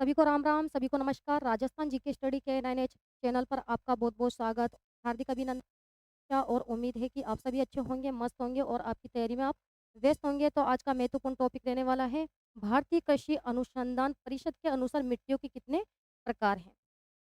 सभी को राम राम, सभी को नमस्कार। राजस्थान जीके स्टडी के 9H चैनल पर आपका बहुत-बहुत स्वागत, हार्दिक अभिनंदन और उम्मीद है कि आप सभी अच्छे होंगे, मस्त होंगे और आपकी तैयारी में आप व्यस्त होंगे। तो आज का महत्वपूर्ण टॉपिक रहने वाला है, भारतीय कृषि अनुसंधान परिषद के अनुसार मिट्टियों के कितने प्रकार हैं?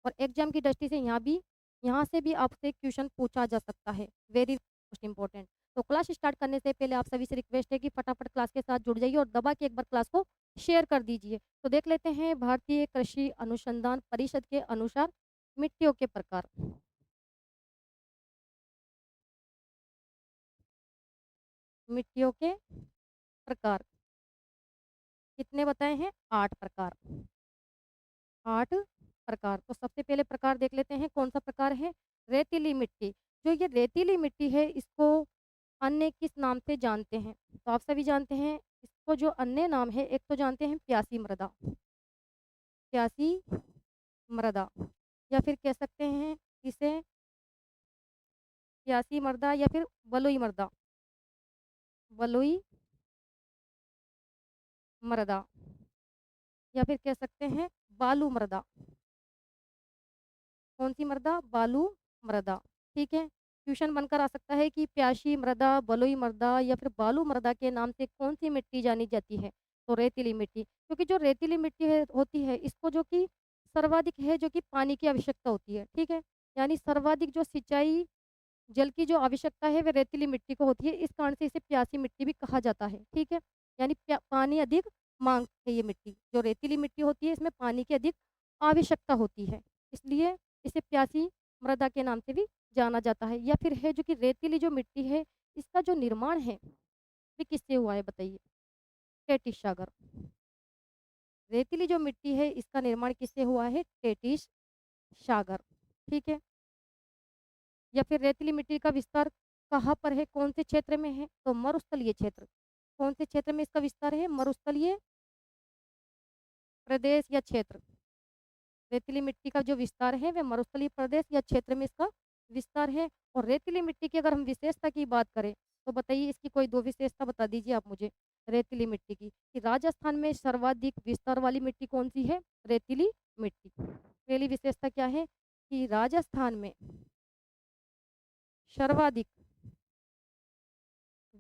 और एग्जाम की दृष्टि से यहाँ से भी आपसे क्वेश्चन पूछा जा सकता है, वेरी मोस्ट इम्पोर्टेंट। तो क्लास स्टार्ट करने से पहले आप सभी से रिक्वेस्ट है कि फटाफट क्लास के साथ जुड़ जाइए और दबा के एक बार क्लास को शेयर कर दीजिए। तो देख लेते हैं भारतीय कृषि अनुसंधान परिषद के अनुसार मिट्टियों के प्रकार। मिट्टियों के प्रकार कितने बताए हैं? 8 प्रकार। 8 प्रकार। तो सबसे पहले प्रकार देख लेते हैं, कौन सा प्रकार है? रेतीली मिट्टी। जो ये रेतीली मिट्टी है, इसको अन्य किस नाम से जानते हैं? तो आप सभी जानते हैं इसको, जो अन्य नाम है, एक तो जानते हैं प्यासी मृदा, प्यासी मृदा, या फिर कह सकते हैं इसे प्यासी मृदा या फिर बलुई मृदा, बलुई मृदा, या फिर कह सकते हैं बालू मृदा। कौन सी मृदा? बालू मृदा। ठीक है, क्वेश्चन बनकर आ सकता है कि प्यासी मृदा, बलुई मृदा या फिर बालू मृदा के नाम से कौन सी मिट्टी जानी जाती है? तो रेतीली मिट्टी, क्योंकि जो रेतीली मिट्टी है होती है, इसको जो कि सर्वाधिक है जो कि पानी की आवश्यकता होती है। ठीक है, यानी सर्वाधिक जो सिंचाई जल की जो आवश्यकता है वह रेतीली मिट्टी को होती है, इस कारण से इसे प्यासी मिट्टी भी कहा जाता है। ठीक है, यानी पानी अधिक मांग है ये मिट्टी, जो रेतीली मिट्टी होती है इसमें पानी की अधिक आवश्यकता होती है, इसलिए इसे प्यासी मृदा के नाम से भी जाना जाता है। या फिर है जो कि रेतीली जो मिट्टी है, इसका जो निर्माण है ये किससे हुआ है बताइए? टेटिस सागर। रेतीली जो मिट्टी है इसका निर्माण किससे हुआ है? टेटिस सागर। ठीक है, या फिर रेतीली मिट्टी का विस्तार कहाँ पर है, कौन से क्षेत्र में है? तो मरुस्थलीय क्षेत्र। कौन से क्षेत्र में इसका विस्तार है? मरुस्थलीय प्रदेश या क्षेत्र। रेतीली मिट्टी का जो विस्तार है वह मरुस्थलीय प्रदेश या क्षेत्र में इसका विस्तार है। और रेतीली मिट्टी की अगर हम विशेषता की बात करें तो बताइए, इसकी कोई दो विशेषता बता दीजिए आप मुझे रेतीली मिट्टी की, कि राजस्थान में सर्वाधिक विस्तार वाली मिट्टी कौन सी है? रेतीली मिट्टी। पहली विशेषता क्या है? कि राजस्थान में सर्वाधिक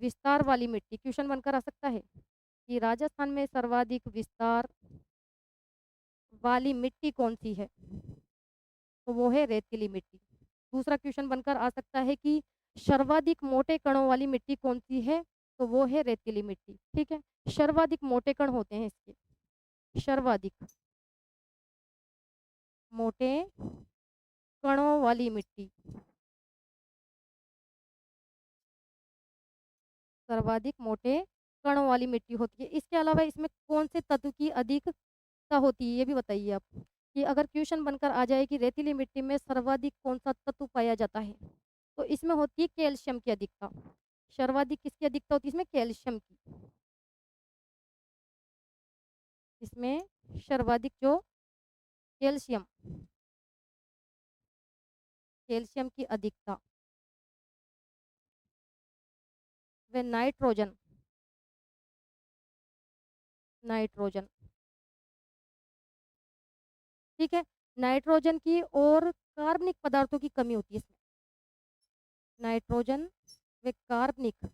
विस्तार वाली मिट्टी, क्वेश्चन बनकर आ सकता है कि राजस्थान में सर्वाधिक विस्तार वाली मिट्टी कौन सी है? तो वो है रेतीली मिट्टी। दूसरा क्वेश्चन बनकर आ सकता है कि सर्वाधिक मोटे कणों वाली मिट्टी कौन सी है? तो वो है रेतीली मिट्टी। ठीक है, सर्वाधिक मोटे कण होते हैं इसके, सर्वाधिक मोटे कणों वाली मिट्टी, सर्वाधिक मोटे कणों वाली मिट्टी होती है। इसके अलावा इसमें कौन से तत्व की अधिकता होती है ये भी बताइए आप, कि अगर क्वेश्चन बनकर आ जाए कि रेतीली मिट्टी में सर्वाधिक कौन सा तत्व पाया जाता है, तो इसमें होती है कैल्शियम की अधिकता। सर्वाधिक किसकी अधिकता होती है इसमें? कैल्शियम की। इसमें सर्वाधिक जो कैल्शियम, कैल्शियम की अधिकता व नाइट्रोजन, नाइट्रोजन। ठीक है, नाइट्रोजन की और कार्बनिक पदार्थों की कमी होती है इसमें, नाइट्रोजन व कार्बनिक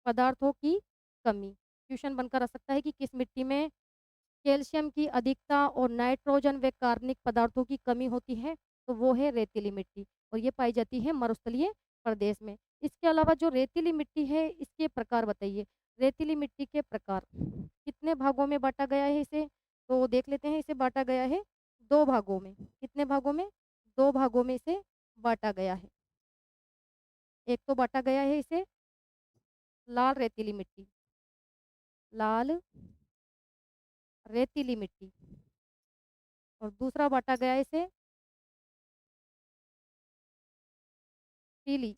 पदार्थों की कमी। क्वेश्चन बनकर आ सकता है कि किस मिट्टी में कैल्शियम की अधिकता और नाइट्रोजन व कार्बनिक पदार्थों की कमी होती है? तो वो है रेतीली मिट्टी, और ये पाई जाती है मरुस्थलीय प्रदेश में। इसके अलावा जो रेतीली मिट्टी है इसके प्रकार बताइए। रेतीली मिट्टी के प्रकार कितने भागों में बांटा गया है इसे? तो देख लेते हैं, इसे बांटा गया है दो भागों में। कितने भागों में? दो भागों में इसे बांटा गया है। एक तो बांटा गया है इसे लाल रेतीली मिट्टी, लाल रेतीली मिट्टी, और दूसरा बांटा गया है इसे पीली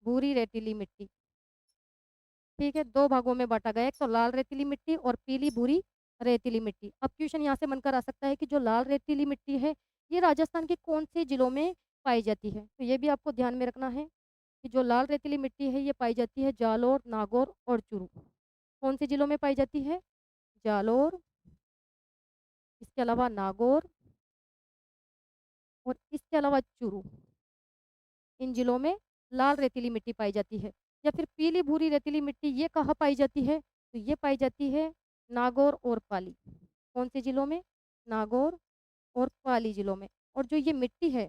भूरी रेतीली मिट्टी। ठीक है, दो भागों में बांटा गया है, एक तो लाल रेतीली मिट्टी और पीली भूरी रेतीली मिट्टी। अब क्वेश्चन यहाँ से बनकर आ सकता है कि जो लाल रेतीली मिट्टी है ये राजस्थान के कौन से जिलों में पाई जाती है? तो ये भी आपको ध्यान में रखना है कि जो लाल रेतीली मिट्टी है ये पाई जाती है जालोर, नागौर और चूरू। कौन से जिलों में पाई जाती है? जालोर, इसके अलावा नागौर और इसके अलावा चूरू। इन जिलों में लाल रेतीली मिट्टी पाई जाती है। या फिर पीली भूरी रेतीली मिट्टी ये कहाँ पाई जाती है? तो ये पाई जाती है नागौर और पाली। कौन से जिलों में? नागौर और पाली जिलों में। और जो ये मिट्टी है,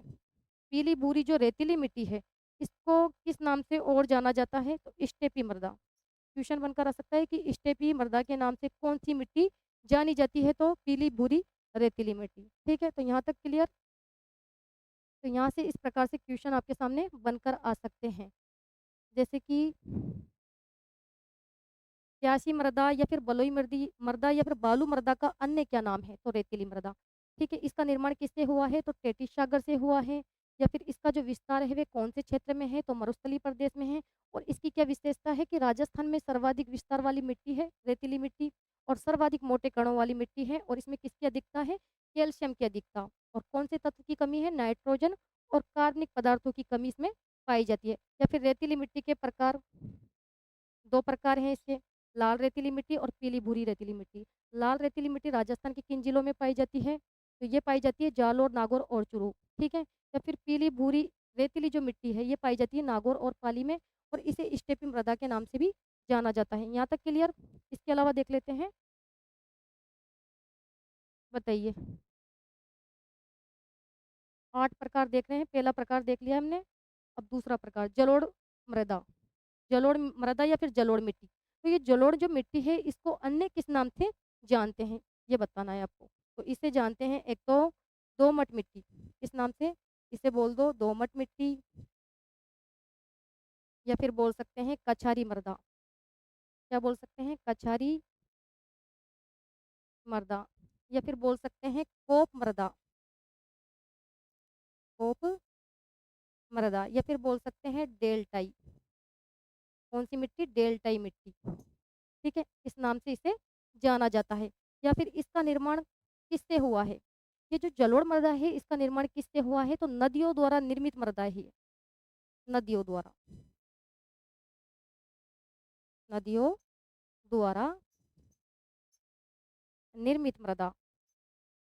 पीली भूरी जो रेतीली मिट्टी है, इसको किस नाम से और जाना जाता है? तो स्टेपी मृदा। क्वेश्चन बनकर आ सकता है कि स्टेपी मृदा के नाम से कौन सी मिट्टी जानी जाती है? तो पीली भूरी रेतीली मिट्टी। ठीक है, तो यहाँ तक क्लियर। तो यहाँ से इस प्रकार से क्वेश्चन आपके सामने बनकर आ सकते हैं, जैसे कि प्यासी मृदा या फिर बलुई मृदी मृदा या फिर बालू मृदा का अन्य क्या नाम है? तो रेतीली मृदा। ठीक है, इसका निर्माण किससे हुआ है? तो टेटिस सागर से हुआ है। या फिर इसका जो विस्तार है वे कौन से क्षेत्र में है? तो मरुस्थलीय प्रदेश में है। और इसकी क्या विशेषता है कि राजस्थान में सर्वाधिक विस्तार वाली मिट्टी है रेतीली मिट्टी, और सर्वाधिक मोटे कणों वाली मिट्टी है। और इसमें किसकी अधिकता है? कैल्शियम की अधिकता। और कौन से तत्व की कमी है? नाइट्रोजन और कार्बनिक पदार्थों की कमी इसमें पाई जाती है। या फिर रेतीली मिट्टी के प्रकार, दो प्रकार हैं इसके, लाल रेतीली मिट्टी और पीली भूरी रेतीली मिट्टी। लाल रेतीली मिट्टी राजस्थान के किन जिलों में पाई जाती है? तो ये पाई जाती है जालोर, नागौर और चूरू। ठीक है, या फिर पीली भूरी रेतीली जो मिट्टी है ये पाई जाती है नागौर और पाली में, और इसे स्टेपी मृदा के नाम से भी जाना जाता है। यहाँ तक क्लियर। इसके अलावा देख लेते हैं, बताइए। 8 प्रकार देख रहे हैं। पहला प्रकार देख लिया हमने। अब दूसरा प्रकार, जलोढ़ मृदा। जलोढ़ मृदा या फिर जलोढ़ मिट्टी। तो ये जलोढ़ जो मिट्टी है इसको अन्य किस नाम से जानते हैं? ये बताना है आपको। तो इसे जानते हैं, एक तो दोमट मिट्टी। किस नाम से? इसे बोल दो दोमट मिट्टी, या फिर बोल सकते हैं कछारी मृदा। क्या बोल सकते हैं? कछारी मृदा। या फिर बोल सकते हैं कोप मृदा। कोप मृदा। या फिर बोल सकते हैं डेल्टाई। कौन सी मिट्टी? डेल्टाई मिट्टी। ठीक है, इस नाम से इसे जाना जाता है। या फिर इसका निर्माण किससे हुआ है? ये जो जलोढ़ मृदा है इसका निर्माण किससे हुआ है? तो नदियों द्वारा निर्मित मृदा है ये। नदियों द्वारा, नदियों द्वारा निर्मित मृदा।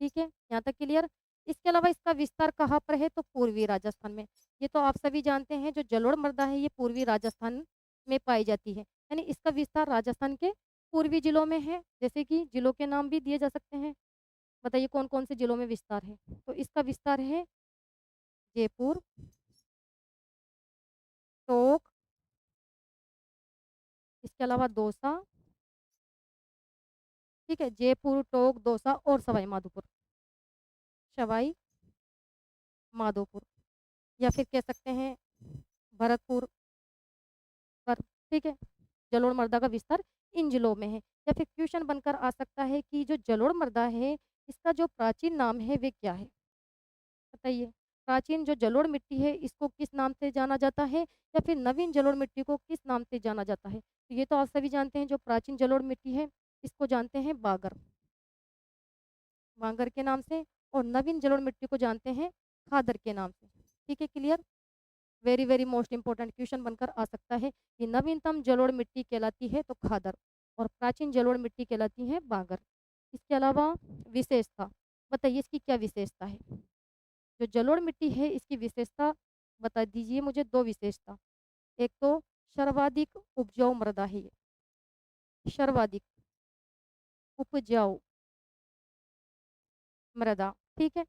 ठीक है, यहाँ तक क्लियर। इसके अलावा इसका विस्तार कहाँ पर है? तो पूर्वी राजस्थान में। ये तो आप सभी जानते हैं, जो जलोढ़ मृदा है ये पूर्वी राजस्थान में पाई जाती है, यानी इसका विस्तार राजस्थान के पूर्वी जिलों में है। जैसे कि जिलों के नाम भी दिए जा सकते हैं। बताइए कौन कौन से जिलों में विस्तार है? तो इसका विस्तार है जयपुर, टोंक, इसके अलावा दौसा। ठीक है, जयपुर, टोंक, दौसा और सवाई माधोपुर। सवाई माधोपुर, या फिर कह सकते हैं भरतपुर पर। ठीक है, जलोढ़ मृदा का विस्तार इन जिलों में है। या फिर क्वेश्चन बनकर आ सकता है कि जो जलोढ़ मृदा है इसका जो प्राचीन नाम है वे क्या है? बताइए। प्राचीन जो जलोढ़ मिट्टी है इसको किस नाम से जाना जाता है? या फिर नवीन जलोढ़ मिट्टी को किस नाम से जाना जाता है? तो ये तो आप सभी जानते हैं, जो प्राचीन जलोढ़ मिट्टी है इसको जानते हैं बागर, बांगर के नाम से। और नवीन जलोढ़ मिट्टी को जानते हैं खादर के नाम से। ठीक है, clear. Very very most important question बनकर आ सकता है कि नवीनतम जलोढ़ मिट्टी कहलाती है तो खादर, और प्राचीन जलोढ़ मिट्टी कहलाती है बागर। इसके अलावा विशेषता, बताइए इसकी क्या विशेषता है? जो जलोढ़ मिट्टी है इसकी विशेषता बता दीजिए मुझे। दो विशेषता, एक तो सर्वाधिक उपजाऊ मृदा है ये, सर्वाधिक उपजाऊ मृदा। ठीक है,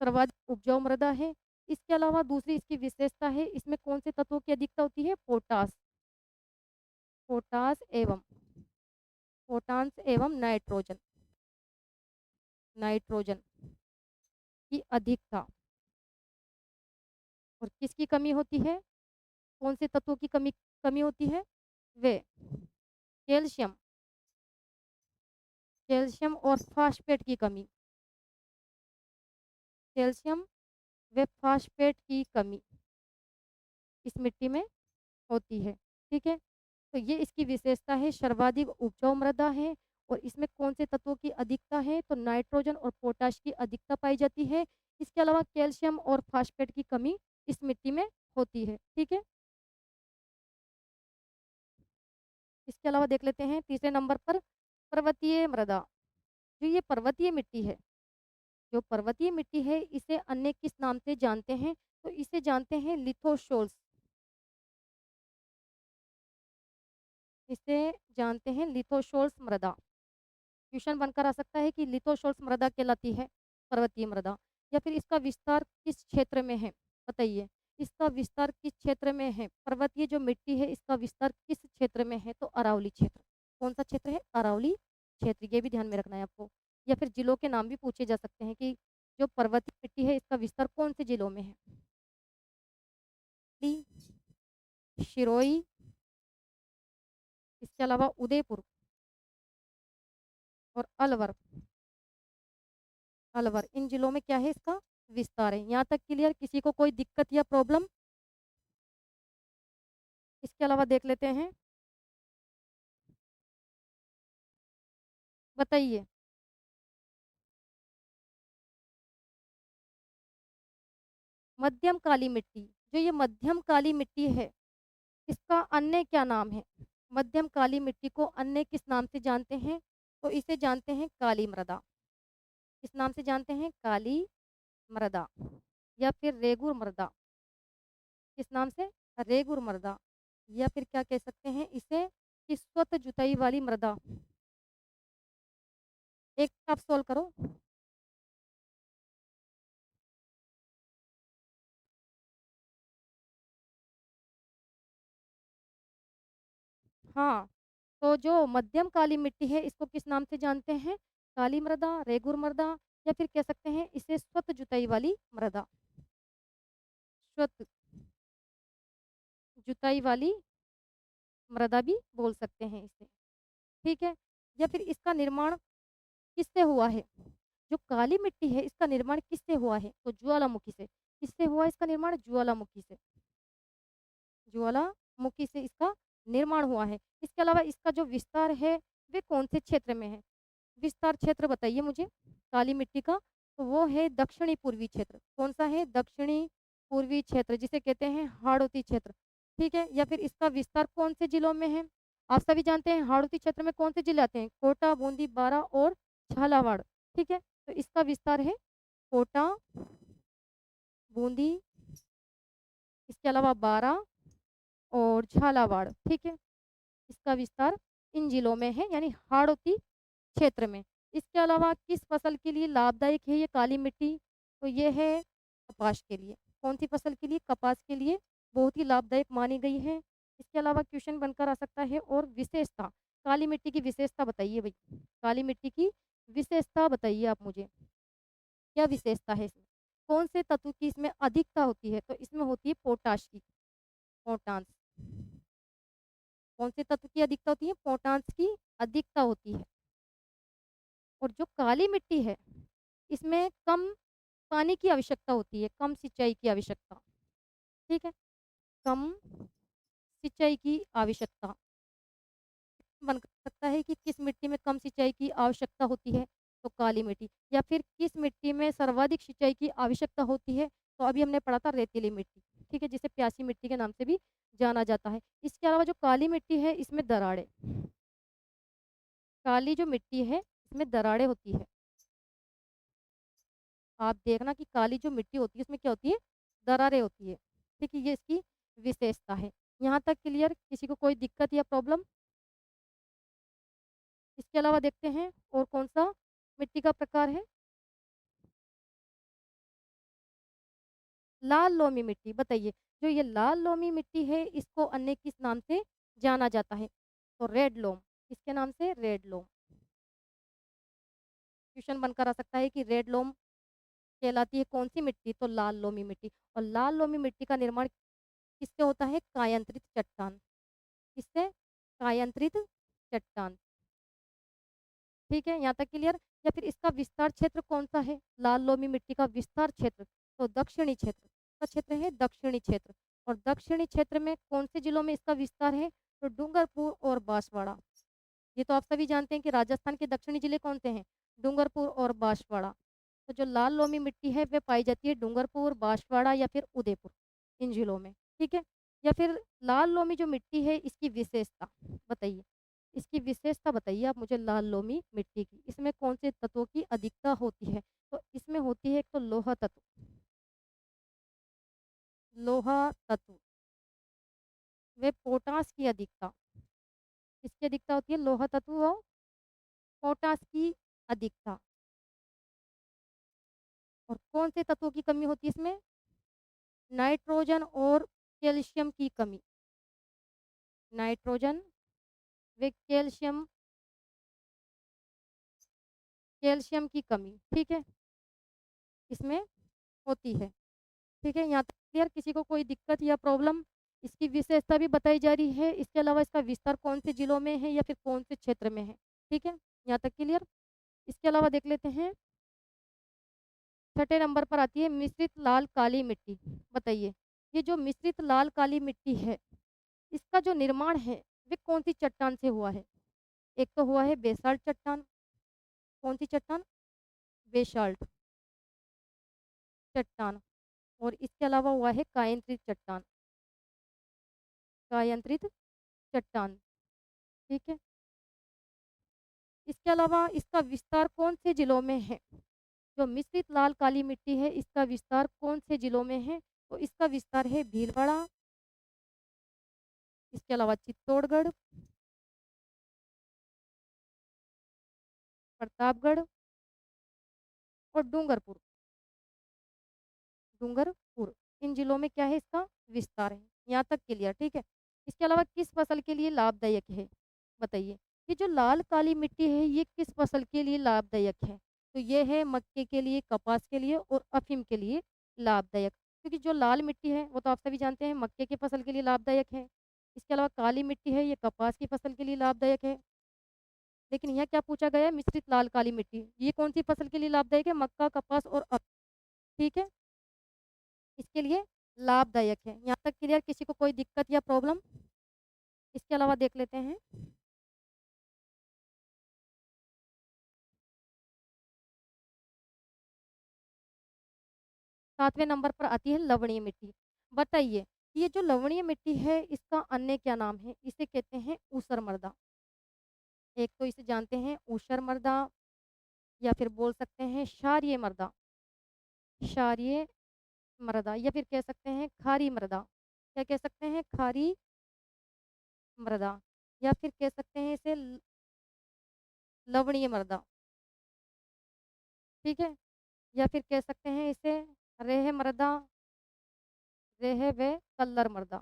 सर्वाधिक उपजाऊ मृदा है। इसके अलावा दूसरी इसकी विशेषता है, इसमें कौन से तत्वों की अधिकता होती है? पोटास, पोटास एवं पोटास एवं नाइट्रोजन, नाइट्रोजन की अधिकता। और किसकी कमी होती है? कौन से तत्वों की कमी कमी होती है? वे कैल्शियम, कैल्शियम और फास्फेट की कमी, कैल्शियम व फास्फेट की कमी इस मिट्टी में होती है। ठीक है, तो ये इसकी विशेषता है, सर्वाधिक उपजाऊ मृदा है। और इसमें कौन से तत्वों की अधिकता है? तो नाइट्रोजन और पोटाश की अधिकता पाई जाती है। इसके अलावा कैल्शियम और फास्फेट की कमी इस मिट्टी में होती है। ठीक है, इसके अलावा देख लेते हैं तीसरे नंबर पर पर्वतीय मृदा। जो ये पर्वतीय मिट्टी है, जो पर्वतीय मिट्टी है इसे अन्य किस नाम से जानते हैं? तो इसे जानते हैं लिथोसोल्स। इसे जानते हैं लिथोसोल्स मृदा। क्वेश्चन बनकर आ सकता है कि लिथोसोल्स मृदा कहलाती है पर्वतीय मृदा, या फिर इसका विस्तार किस क्षेत्र में है? बताइए, इसका विस्तार किस क्षेत्र में है? पर्वतीय जो मिट्टी है इसका विस्तार किस क्षेत्र में है? तो अरावली क्षेत्र। कौन सा क्षेत्र है? अरावली क्षेत्र। ये भी ध्यान में रखना है आपको। या फिर जिलों के नाम भी पूछे जा सकते हैं कि जो पर्वतीय मिट्टी है इसका विस्तार कौन से जिलों में है? ली, शिरोई, इसके अलावा उदयपुर और अलवर। अलवर, इन जिलों में क्या है इसका विस्तार है। यहाँ तक क्लियर? किसी को कोई दिक्कत या प्रॉब्लम? इसके अलावा देख लेते हैं, बताइए। मध्यम काली मिट्टी, जो ये मध्यम काली मिट्टी है इसका अन्य क्या नाम है? मध्यम काली मिट्टी को अन्य किस नाम से जानते हैं? तो इसे जानते हैं काली मृदा। किस नाम से जानते हैं? काली मृदा, या फिर रेगुर मृदा। किस नाम से? रेगुर मृदा, या फिर क्या कह सकते हैं इसे कि स्वतः जुताई वाली मृदा। एक आप सोल्व करो। हाँ, तो जो मध्यम काली मिट्टी है इसको किस नाम से जानते हैं? काली मृदा, रेगुर मृदा, या फिर कह सकते हैं इसे स्वतः जुताई वाली मृदा। स्वतः जुताई वाली मृदा भी बोल सकते हैं इसे। ठीक है। या फिर इसका निर्माण किससे हुआ है? जो काली मिट्टी है इसका निर्माण किससे हुआ है? तो ज्वालामुखी से। किससे हुआ इसका निर्माण? ज्वालामुखी से। ज्वालामुखी से इसका निर्माण हुआ है। इसके अलावा इसका जो विस्तार है वे कौन से क्षेत्र में है? विस्तार क्षेत्र बताइए मुझे काली मिट्टी का। तो वो है दक्षिणी पूर्वी क्षेत्र। कौन सा है? दक्षिणी पूर्वी क्षेत्र, जिसे कहते हैं हाड़ौती क्षेत्र। ठीक है। या फिर इसका विस्तार कौन से जिलों में है? आप सभी जानते हैं हाड़ौती क्षेत्र में कौन से जिले आते हैं? कोटा, बूंदी, बारा और झालावाड़। ठीक है। तो इसका विस्तार है कोटा, बूंदी, इसके अलावा बारा और झालावाड़। ठीक है। इसका विस्तार इन जिलों में है, यानी हाड़ौती क्षेत्र में। इसके अलावा किस फसल के लिए लाभदायक है ये काली मिट्टी? तो ये है कपास के लिए। कौन सी फसल के लिए? कपास के लिए बहुत ही लाभदायक मानी गई है। इसके अलावा क्वेश्चन बनकर आ सकता है और विशेषता, काली मिट्टी की विशेषता बताइए भाई। काली मिट्टी की विशेषता बताइए आप मुझे, क्या विशेषता है इसमें? कौन से तत्व की इसमें अधिकता होती है? तो इसमें होती है पोटाश की। पोटाश। कौन से तत्व की अधिकता होती है? पोटाश की अधिकता होती है। और जो काली मिट्टी है इसमें कम पानी की आवश्यकता होती है, कम सिंचाई की आवश्यकता। ठीक है। कम सिंचाई की आवश्यकता। बन सकता है कि किस मिट्टी में कम सिंचाई की आवश्यकता होती है? तो काली मिट्टी। या फिर किस मिट्टी में सर्वाधिक सिंचाई की आवश्यकता होती है? तो अभी हमने पढ़ा था रेतीली मिट्टी। ठीक है, जिसे प्यासी मिट्टी के नाम से भी जाना जाता है। इसके अलावा जो काली मिट्टी है इसमें दरारें, काली जो मिट्टी है इसमें दरारें होती है। आप देखना कि काली जो मिट्टी होती है उसमें क्या होती है? दरारें होती है। ठीक है, ये इसकी विशेषता है। यहाँ तक क्लियर? किसी को कोई दिक्कत या प्रॉब्लम? इसके अलावा देखते हैं और कौन सा मिट्टी का प्रकार है। लाल लोमी मिट्टी, बताइए। जो ये लाल लोमी मिट्टी है इसको अन्य किस नाम से जाना जाता है? तो रेड लोम। किसके नाम से? रेड लोम। क्वेश्चन बनकर आ सकता है कि रेड लोम कहलाती है कौन सी मिट्टी? तो लाल लोमी मिट्टी। और लाल लोमी मिट्टी का निर्माण किससे होता है? कायांतरित चट्टान। किससे? कायांतरित चट्टान। ठीक है, यहाँ तक क्लियर? या फिर इसका विस्तार क्षेत्र कौन सा है? लाल लोमी मिट्टी का विस्तार क्षेत्र तो दक्षिणी क्षेत्र का क्षेत्र है, दक्षिणी क्षेत्र। और दक्षिणी क्षेत्र में कौन से जिलों में इसका विस्तार है? तो डूंगरपुर और बांसवाड़ा। ये तो आप सभी जानते हैं कि राजस्थान के दक्षिणी जिले कौन से हैं? डूंगरपुर और बांसवाड़ा। तो जो लाल लोमी मिट्टी है वे पाई जाती है डूंगरपुर, बांसवाड़ा या फिर उदयपुर, इन जिलों में। ठीक है। या फिर लाल लोमी जो मिट्टी है इसकी विशेषता बताइए। इसकी विशेषता बताइए आप मुझे लाल लोमी मिट्टी की। इसमें कौन से तत्वों की अधिकता होती है? तो इसमें होती है एक तो लोहा तत्व, लोहा तत्व व पोटास की अधिकता। किसकी अधिकता होती है? लोहा तत्व व पोटास की अधिकता। और कौन से तत्वों की कमी होती है इसमें? नाइट्रोजन और कैल्शियम की कमी। नाइट्रोजन व कैल्शियम, कैल्शियम की कमी, ठीक है, इसमें होती है। ठीक है, यहाँ तक क्लियर? किसी को कोई दिक्कत या प्रॉब्लम? इसकी विशेषता भी बताई जा रही है, इसके अलावा इसका विस्तार कौन से जिलों में है या फिर कौन से क्षेत्र में है। ठीक है, यहाँ तक क्लियर? इसके अलावा देख लेते हैं, छठे नंबर पर आती है मिश्रित लाल काली मिट्टी। बताइए, ये जो मिश्रित लाल काली मिट्टी है, इसका जो निर्माण है वे कौन सी चट्टान से हुआ है? एक तो हुआ है बेसाल्ट चट्टान। कौन सी चट्टान? बेसाल्ट चट्टान। और इसके अलावा हुआ है कायांतरित चट्टान। कायांतरित चट्टान, ठीक है। इसके अलावा इसका विस्तार कौन से जिलों में है? जो मिश्रित लाल काली मिट्टी है, इसका विस्तार कौन से जिलों में है? तो इसका विस्तार है भीलवाड़ा, इसके अलावा चित्तौड़गढ़, प्रतापगढ़ और डूंगरपुर। डूंगरपुर, इन जिलों में क्या है? इसका विस्तार है। यहाँ तक क्लियर? ठीक है। इसके अलावा किस फसल के लिए लाभदायक है? बताइए, ये जो लाल काली मिट्टी है ये किस फसल के लिए लाभदायक है? तो ये है मक्के के लिए, कपास के लिए और अफीम के लिए लाभदायक। क्योंकि जो लाल मिट्टी है वो तो आप सभी जानते हैं मक्के की फसल के लिए लाभदायक है। इसके अलावा काली मिट्टी है ये कपास की फसल के लिए लाभदायक है। लेकिन यहाँ क्या पूछा गया है? मिश्रित लाल काली मिट्टी, ये कौन सी फसल के लिए लाभदायक है? मक्का, कपास और ठीक है, इसके लिए लाभदायक है। यहाँ तक क्लियर? किसी को कोई दिक्कत या प्रॉब्लम? इसके अलावा देख लेते हैं, 7वें नंबर पर आती है लवणीय मिट्टी। बताइए, ये जो लवणीय मिट्टी है इसका अन्य क्या नाम है? इसे कहते हैं ऊसर मृदा। एक तो इसे जानते हैं ऊसर मृदा, या फिर बोल सकते हैं क्षारीय मृदा, क्षारीय मृदा, या फिर कह सकते हैं खारी मृदा। क्या कह सकते हैं? खारी मृदा, या फिर कह सकते हैं इसे लवणीय मृदा, ठीक है, या फिर कह सकते हैं इसे रेह मृदा, रेह व कल्लर मृदा,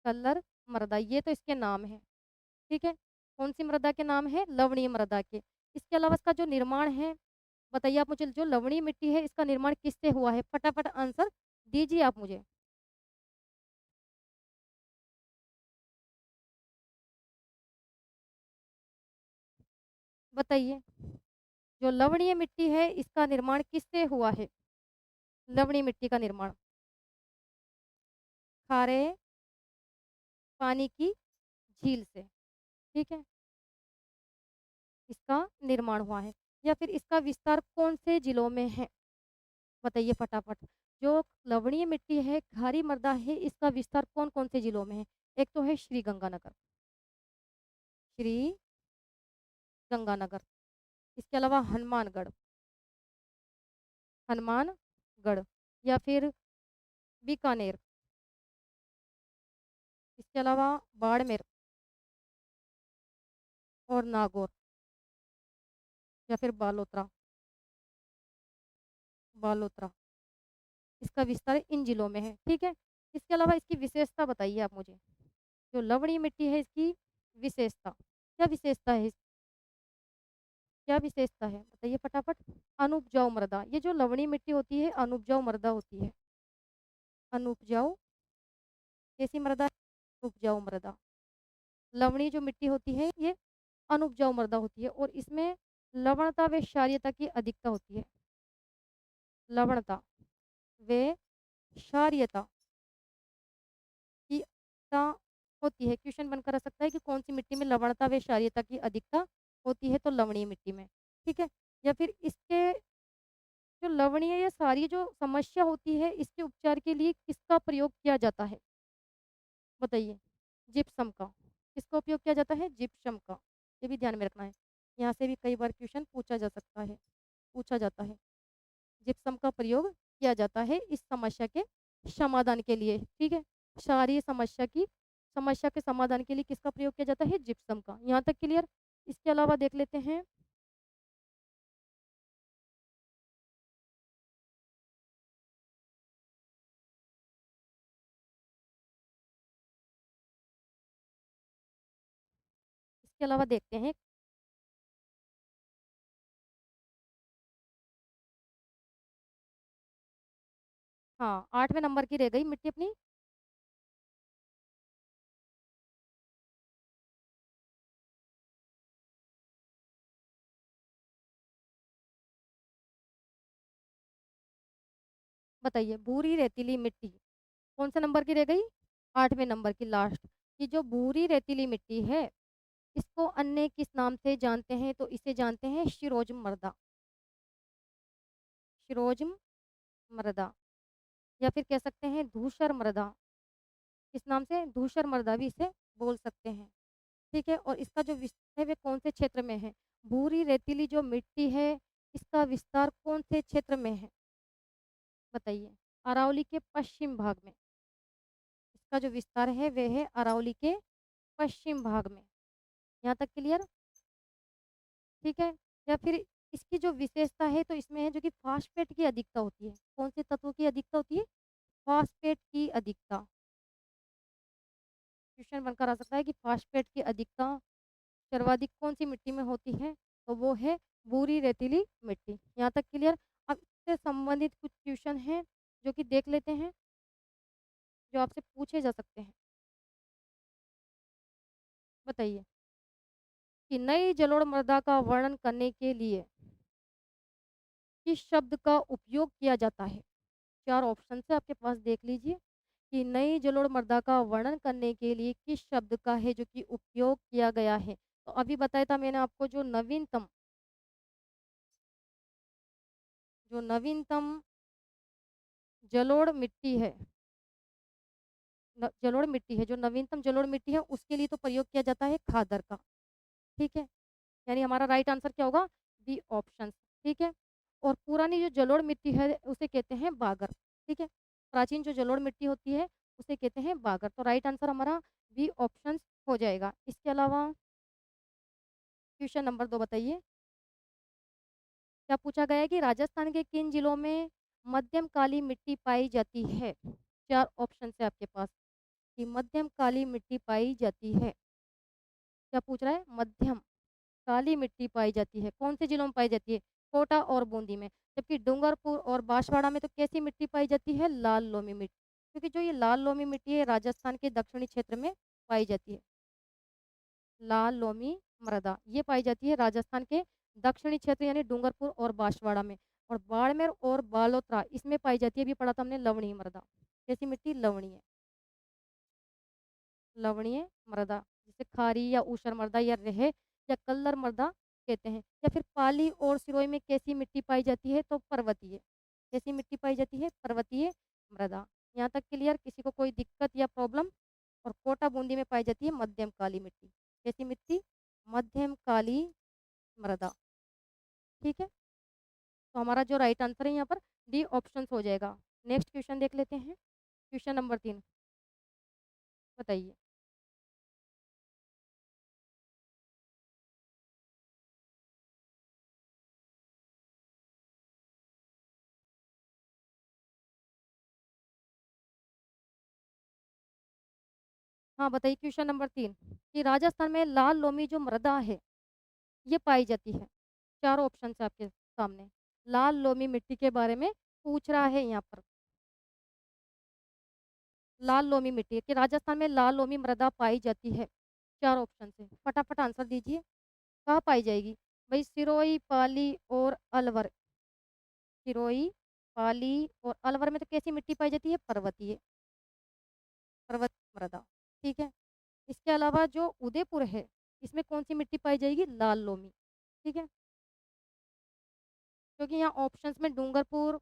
कल्लर मृदा, ये तो इसके नाम है। ठीक है, कौन सी मृदा के नाम है? लवणीय मृदा के। इसके अलावा इसका जो निर्माण है, बताइए आप मुझे, जो लवणीय मिट्टी है इसका निर्माण किससे हुआ है? फटाफट आंसर दीजिए आप मुझे। बताइए, जो लवणीय मिट्टी है इसका निर्माण किससे हुआ है? लवणीय मिट्टी का निर्माण खारे पानी की झील से, ठीक है, इसका निर्माण हुआ है। या फिर इसका विस्तार कौन से जिलों में है? बताइए फटाफट। जो लवणीय मिट्टी है, खारी मृदा है, इसका विस्तार कौन कौन से जिलों में है? एक तो है श्री गंगानगर, श्री गंगानगर, इसके अलावा हनुमानगढ़, हनुमानगढ़, या फिर बीकानेर, इसके अलावा बाड़मेर और नागौर, या फिर बालोतरा, बालोतरा, इसका विस्तार इन जिलों में है। ठीक है, इसके अलावा इसकी विशेषता बताइए आप मुझे। जो लवणीय मिट्टी है इसकी विशेषता, क्या विशेषता है? क्या विशेषता है बताइए फटाफट। अनुपजाऊ मृदा, ये जो लवणीय मिट्टी होती है अनुपजाऊ मृदा होती है। अनुपजाऊ, कैसी मृदा है? उपजाऊ मृदा। लवणीय जो मिट्टी होती है ये अनुपजाऊ मृदा होती है और इसमें लवणता व क्षारीयता की अधिकता होती है। लवणता व क्षारीयता की अधिकता होती है। क्वेश्चन बनकर आ सकता है कि कौन सी मिट्टी में लवणता व क्षारीयता की अधिकता होती है? तो लवणीय मिट्टी में। ठीक है, या फिर इसके जो लवणीय या क्षारीय जो समस्या होती है इसके उपचार के लिए किसका प्रयोग किया जाता है? बताइए। जिप्सम का। किसका उपयोग किया जाता है? जिप्सम का। ये भी ध्यान में रखना है। यहाँ से भी कई बार क्वेश्चन पूछा जा सकता है, पूछा जाता है। जिप्सम का प्रयोग किया जाता है इस समस्या के समाधान के लिए, ठीक है। क्षारीय समस्या के समाधान के लिए किसका प्रयोग किया जाता है? जिप्सम का। यहाँ तक क्लियर। इसके अलावा देख लेते हैं, इसके अलावा देखते हैं। हाँ, 8वें नंबर की रह गई मिट्टी अपनी। बताइए, भूरी रेतीली मिट्टी कौन से नंबर की रह गई? 8वें नंबर की लास्ट। ये जो भूरी रेतीली मिट्टी है, इसको अन्य किस नाम से जानते हैं? तो इसे जानते हैं शिरोज मृदा। शिरोज मृदा, या फिर कह सकते हैं धूसर मृदा। किस नाम से? धूसर मृदा भी इसे बोल सकते हैं, ठीक है। और इसका जो विस्तार है वे कौन से क्षेत्र में है? भूरी रेतीली जो मिट्टी है, इसका विस्तार कौन से क्षेत्र में है? बताइए। अरावली के पश्चिम भाग में। इसका जो विस्तार है वह है अरावली के पश्चिम भाग में। यहाँ तक क्लियर, ठीक है। या फिर इसकी जो विशेषता है तो इसमें है जो कि फास्फेट की अधिकता होती है। कौन से तत्वों की अधिकता होती है? फास्फेट की अधिकता। क्वेश्चन बनकर आ सकता है कि फास्फेट की अधिकता सर्वाधिक कौन सी मिट्टी में होती है? तो वो है भूरी रेतीली मिट्टी। यहाँ तक क्लियर। अब इससे संबंधित कुछ क्वेश्चन हैं जो कि देख लेते हैं, जो आपसे पूछे जा सकते हैं। बताइए कि नई जलोढ़ मृदा का वर्णन करने के लिए किस शब्द का उपयोग किया जाता है? 4 ऑप्शन से आपके पास, देख लीजिए कि नई जलोढ़ मृदा का वर्णन करने के लिए किस शब्द का है जो कि उपयोग किया गया है। तो अभी बताया था मैंने आपको, जो नवीनतम जलोढ़ मिट्टी है, जलोढ़ मिट्टी है, जो नवीनतम जलोढ़ मिट्टी है उसके लिए तो प्रयोग किया जाता है खादर का, ठीक है। यानी हमारा राइट आंसर क्या होगा? बी ऑप्शन, ठीक है। और पुरानी जो जलोढ़ मिट्टी है उसे कहते हैं बागर, ठीक है। प्राचीन जो जलोढ़ मिट्टी होती है उसे कहते हैं बागर। तो राइट आंसर हमारा बी ऑप्शन हो जाएगा। इसके अलावा क्वेश्चन नंबर 2 बताइए। क्या पूछा गया है कि राजस्थान के किन जिलों में मध्यम काली मिट्टी पाई जाती है? 4 ऑप्शन है आपके पास कि मध्यम काली मिट्टी पाई जाती है। क्या पूछ रहा है? मध्यम काली मिट्टी पाई जाती है कौन से जिलों में पाई जाती है? कोटा और बूंदी में। जबकि डूंगरपुर और बांसवाड़ा में तो कैसी मिट्टी पाई जाती है? लाल लोमी मिट्टी। क्योंकि जो ये लाल लोमी मिट्टी है राजस्थान के दक्षिणी क्षेत्र में पाई जाती है। लाल लोमी मृदा ये पाई जाती है राजस्थान के दक्षिणी क्षेत्र यानी डूंगरपुर और बांसवाड़ा में। और बाड़मेर और बालोतरा इसमें पाई जाती है, अभी पढ़ा था हमने, लवणीय मृदा। कैसी मिट्टी? लवणीय, लवणीय मृदा, जिसे खारी या ऊसर मृदा या रेह या कल्लर मृदा कहते हैं। या फिर पाली और सिरोही में कैसी मिट्टी पाई जाती है? तो पर्वतीय। कैसी मिट्टी पाई जाती है? पर्वतीय मृदा। यहाँ तक क्लियर, किसी को कोई दिक्कत या प्रॉब्लम? और कोटा बूंदी में पाई जाती है मध्यम काली मिट्टी। कैसी मिट्टी? मध्यम काली मृदा, ठीक है। तो हमारा जो राइट आंसर है यहाँ पर डी ऑप्शन हो जाएगा। नेक्स्ट क्वेश्चन देख लेते हैं। क्वेश्चन नंबर 3 बताइए। हाँ बताइए, क्वेश्चन नंबर 3 कि राजस्थान में लाल लोमी जो मृदा है ये पाई जाती है। 4 ऑप्शन है आपके सामने। लाल लोमी मिट्टी के बारे में पूछ रहा है यहाँ पर। लाल लोमी मिट्टी कि राजस्थान में लाल लोमी मृदा पाई जाती है। 4 ऑप्शन से फटाफट आंसर दीजिए। कहाँ पाई जाएगी? भाई सिरोही, पाली और अलवर। सिरोही, पाली और अलवर में तो कैसी मिट्टी पाई जाती है? पर्वतीय, पर्वत मृदा, ठीक है। इसके अलावा जो उदयपुर है इसमें कौन सी मिट्टी पाई जाएगी? लाल लोमी, ठीक है। क्योंकि यहाँ ऑप्शंस में डूंगरपुर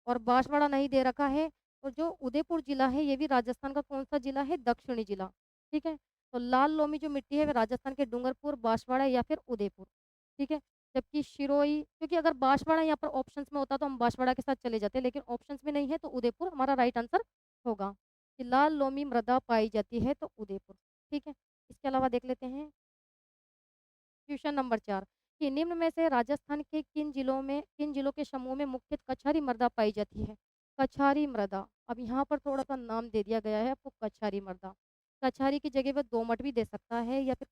और बांसवाड़ा नहीं दे रखा है। और जो उदयपुर जिला है ये भी राजस्थान का कौन सा जिला है? दक्षिणी जिला, ठीक है। तो लाल लोमी जो मिट्टी है वो राजस्थान के डूंगरपुर, बांसवाड़ा या फिर उदयपुर, ठीक है? जबकि शिरोई, क्योंकि अगर बांसवाड़ा यहाँ पर ऑप्शंस में होता तो हम बांसवाड़ा के साथ चले जाते, लेकिन ऑप्शंस में नहीं है तो उदयपुर हमारा राइट आंसर होगा कि लाल लोमी मृदा पाई जाती है तो उदयपुर, ठीक है? इसके अलावा देख लेते हैं क्वेश्चन नंबर 4 कि निम्न में से राजस्थान के किन जिलों के समूह में मुख्यतः कछारी मृदा पाई जाती है? कछारी मृदा, अब यहाँ पर थोड़ा-सा नाम दे दिया गया है आपको कछारी मृदा। कछारी की जगह पे दोमट भी दे सकता है या फिर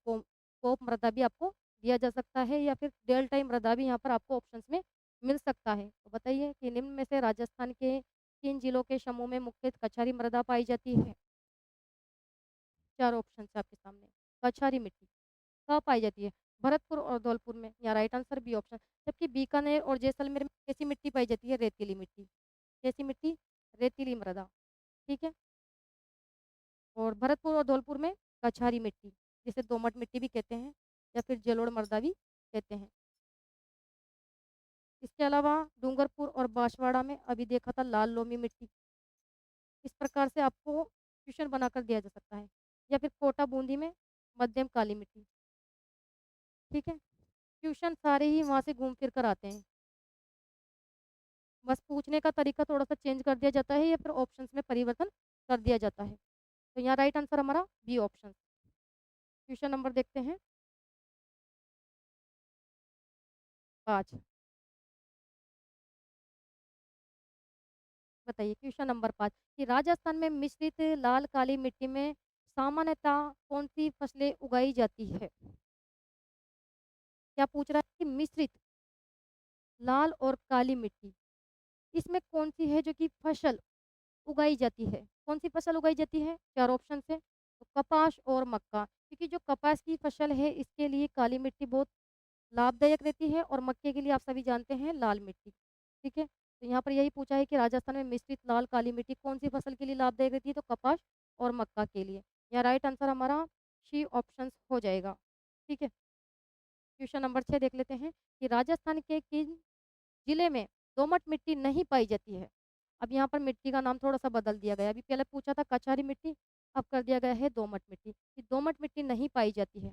कोप मृदा भी आपको दिया जा सकता है या फिर डेल्टाई मृदा भी यहाँ पर आपको ऑप्शंस में मिल सकता है। तो बताइए कि निम्न में से राजस्थान के किन जिलों के समूह में मुख्यतः कछारी मृदा पाई जाती है? 4 ऑप्शन है आपके सामने। कछारी मिट्टी कहाँ पाई जाती है? भरतपुर और धौलपुर में, या राइट आंसर बी ऑप्शन। जबकि बीकानेर और जैसलमेर में कैसी मिट्टी पाई जाती है? रेतीली मिट्टी। कैसी मिट्टी? रेतीली मृदा, ठीक है? और भरतपुर और धौलपुर में कछारी मिट्टी, जिसे दोमट मिट्टी भी कहते हैं या फिर जलोढ़ मृदा भी कहते हैं। इसके अलावा डूंगरपुर और बांसवाड़ा में अभी देखा था लाल लोमी मिट्टी। इस प्रकार से आपको क्वेश्चन बनाकर दिया जा सकता है, या फिर कोटा बूंदी में मध्यम काली मिट्टी, ठीक है? ट्यूशन सारे ही वहाँ से घूम फिर कर आते हैं। बस पूछने का तरीका थोड़ा-सा चेंज कर दिया जाता है या फिर ऑप्शंस में परिवर्तन कर दिया जाता है। तो यहाँ राइट आंसर हमारा बी ऑप्शन। क्वेश्चन नंबर देखते हैं 5। बताइए क्वेश्चन नंबर 5 कि राजस्थान में मिश्रित लाल काली मिट्टी में सामान्यतः कौन-सी फसलें उगाई जाती है? क्या पूछ रहा है कि मिश्रित लाल और काली मिट्टी, इसमें कौन-सी है जो कि फसल उगाई जाती है? कौन-सी फसल उगाई जाती है? 4 ऑप्शन है। तो कपास और मक्का, क्योंकि जो कपास की फसल है इसके लिए काली मिट्टी बहुत लाभदायक रहती है और मक्के के लिए आप सभी जानते हैं लाल मिट्टी, ठीक है? तो यहाँ पर यही पूछा है कि राजस्थान में मिश्रित लाल काली मिट्टी कौन-सी फसल के लिए लाभदायक रहती है? तो कपास और मक्का के लिए। यहाँ राइट आंसर हमारा सी ऑप्शन हो जाएगा, ठीक है? क्वेश्चन नंबर 6 देख लेते हैं कि राजस्थान के किन जिले में दोमट मिट्टी नहीं पाई जाती है? अब यहाँ पर मिट्टी का नाम थोड़ा-सा बदल दिया गया है। अभी पहले पूछा था कछारी मिट्टी, अब कर दिया गया है दोमट मिट्टी, कि दोमट मिट्टी नहीं पाई जाती है।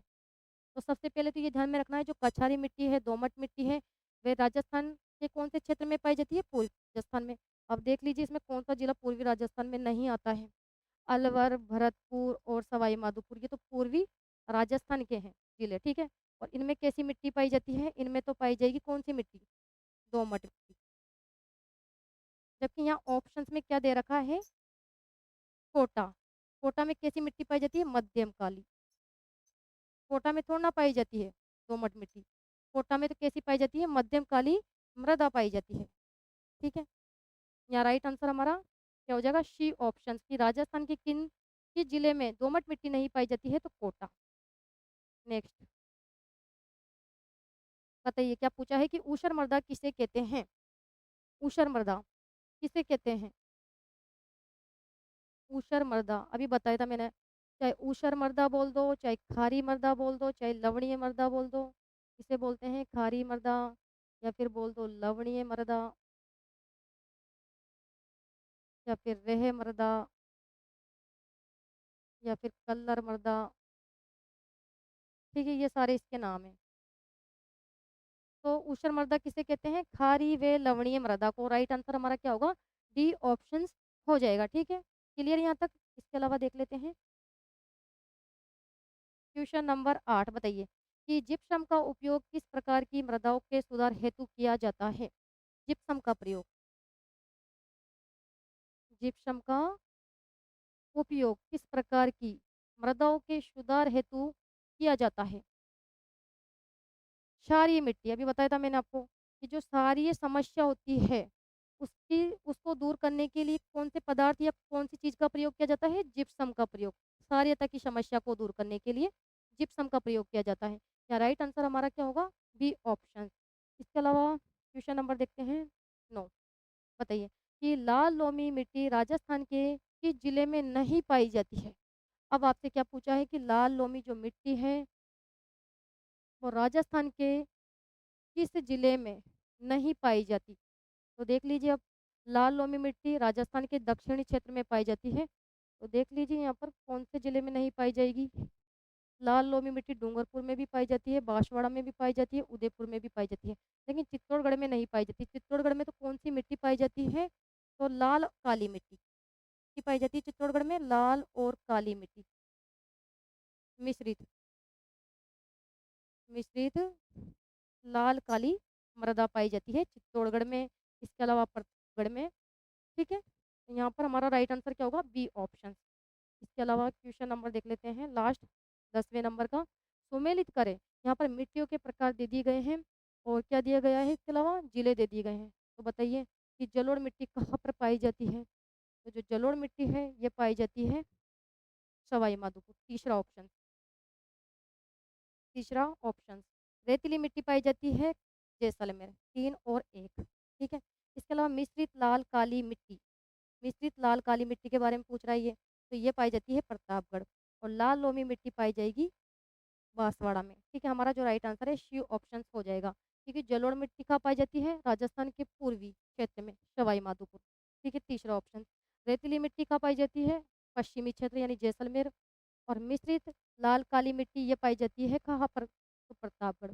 तो सबसे पहले तो ये ध्यान में रखना है, जो कछारी मिट्टी है, दोमट मिट्टी है, वे राजस्थान के कौन से क्षेत्र में पाई जाती है? पूर्वी राजस्थान में। अब देख लीजिए इसमें कौन-सा जिला पूर्वी राजस्थान में नहीं आता है? अलवर, भरतपुर और सवाई माधोपुर, ये तो पूर्वी राजस्थान के हैं जिले, ठीक है? और इनमें कैसी मिट्टी पाई जाती है? इनमें तो पाई जाएगी कौन-सी मिट्टी? दोमट मिट्टी। जबकि यहाँ ऑप्शंस में क्या दे रखा है? कोटा। कोटा में कैसी मिट्टी पाई जाती है? मध्यम काली। कोटा में थोड़ी ना पाई जाती है दोमट मिट्टी। कोटा में तो कैसी पाई जाती है? मध्यम काली मृदा पाई जाती है, ठीक है? यहाँ राइट आंसर हमारा क्या हो जाएगा? सी ऑप्शन, कि राजस्थान के किस जिले में दोमट मिट्टी नहीं पाई जाती है? तो कोटा। नेक्स्ट बताइए क्या पूछा है कि ऊसर मृदा किसे कहते हैं? ऊसर मृदा किसे कहते हैं? ऊसर मृदा अभी बताया था मैंने, चाहे ऊसर मृदा बोल दो, चाहे खारी मृदा बोल दो, चाहे लवणीय मृदा बोल दो, इसे बोलते हैं खारी मृदा, या फिर बोल दो लवणीय मृदा, या फिर रेह मृदा, या फिर कल्लर मृदा, ठीक है? ये सारे इसके नाम हैं। तो ऊसर मृदा किसे कहते हैं? खारी व लवणीय मृदा को। राइट आंसर हमारा क्या होगा? डी ऑप्शन हो जाएगा, ठीक है? क्लियर यहाँ तक? इसके अलावा देख लेते हैं क्वेश्चन नंबर 8। बताइए कि जिप्सम का उपयोग किस प्रकार की मृदाओं के सुधार हेतु किया जाता है? जिप्सम का प्रयोग, जिप्सम का उपयोग किस प्रकार की मृदाओं के सुधार हेतु किया जाता है? क्षारीय मिट्टी, अभी बताया था मैंने आपको कि जो क्षारीय समस्या होती है उसकी उसको दूर करने के लिए कौन से पदार्थ या कौन सी चीज़ का प्रयोग किया जाता है? जिप्सम का प्रयोग। क्षारीयता की समस्या को दूर करने के लिए जिप्सम का प्रयोग किया जाता है। या राइट आंसर हमारा क्या होगा? B option. इसके अलावा क्वेश्चन नंबर देखते हैं 9। बताइए कि लाल लोमी मिट्टी राजस्थान के किस जिले में नहीं पाई जाती है? अब आपसे क्या पूछा है कि लाल लोमी जो मिट्टी है वो राजस्थान के किस जिले में नहीं पाई जाती? तो देख लीजिए अब, लाल लोमी मिट्टी राजस्थान के दक्षिणी क्षेत्र में पाई जाती है। तो देख लीजिए यहाँ पर कौन से जिले में नहीं पाई जाएगी? लाल लोमी मिट्टी डूंगरपुर में भी पाई जाती है, बांसवाड़ा में भी पाई जाती है, उदयपुर में भी पाई जाती है। लेकिन चित्तौड़गढ़ में नहीं पाई जाती। चित्तौड़गढ़ में तो कौन-सी मिट्टी पाई जाती है? तो लाल काली मिट्टी की पाई जाती है चित्तौड़गढ़ में, लाल और काली मिट्टी मिश्रित मिश्रित लाल काली मृदा पाई जाती है चित्तौड़गढ़ में। इसके अलावा प्रतापगढ़ में, ठीक है? तो यहाँ पर हमारा राइट आंसर क्या होगा? B option. इसके अलावा क्वेश्चन नंबर देख लेते हैं लास्ट 10वें नंबर का। सुमेलित करें, यहाँ पर मिट्टियों के प्रकार दे दिए गए हैं और क्या दिया गया है इसके अलावा? जिले दे दिए गए हैं। तो बताइए कि जलोढ़ मिट्टी कहाँ पर पाई जाती है? तो जो जलोढ़ मिट्टी है ये पाई जाती है सवाई माधोपुर। तीसरा ऑप्शन। रेतीली मिट्टी पाई जाती है जैसलमेर। 3 और 1, ठीक है? इसके अलावा मिश्रित लाल काली मिट्टी, मिश्रित लाल काली मिट्टी के बारे में पूछ रहा है ये, तो ये पाई जाती है प्रतापगढ़। और लाल लोमी मिट्टी पाई जाएगी बांसवाड़ा में, ठीक है? हमारा जो राइट आंसर है सी ऑप्शन हो जाएगा। क्योंकि जलोढ़ मिट्टी कहाँ पाई जाती है? राजस्थान के पूर्वी क्षेत्र में, सवाई माधोपुर, ठीक है? तीसरा ऑप्शन। रेतीली मिट्टी कहाँ पाई जाती है? पश्चिमी क्षेत्र यानी जैसलमेर। और मिश्रित लाल काली मिट्टी ये पाई जाती है कहाँ पर? तो प्रतापगढ़।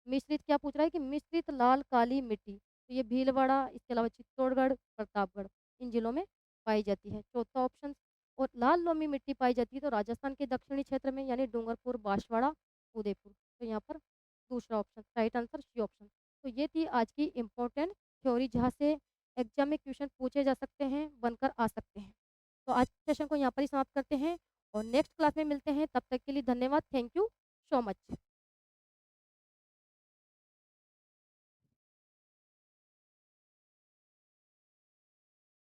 मिश्रित क्या पूछ रहा है कि मिश्रित लाल काली मिट्टी, तो ये भीलवाड़ा, इसके अलावा चित्तौड़गढ़, प्रतापगढ़, इन जिलों में पाई जाती है। चौथा ऑप्शन। और लाल लोमी मिट्टी पाई जाती है तो राजस्थान के दक्षिणी क्षेत्र में यानी डूंगरपुर, बांसवाड़ा, उदयपुर। तो यहाँ पर दूसरा option, right answer C option. तो ये थी आज की इम्पोर्टेंट थ्योरी जहाँ से एग्जाम में क्वेश्चन पूछे जा सकते हैं, बनकर आ सकते हैं। तो आज के सेशन को यहाँ पर ही समाप्त करते हैं और नेक्स्ट क्लास में मिलते हैं। तब तक के लिए धन्यवाद। Thank you so much.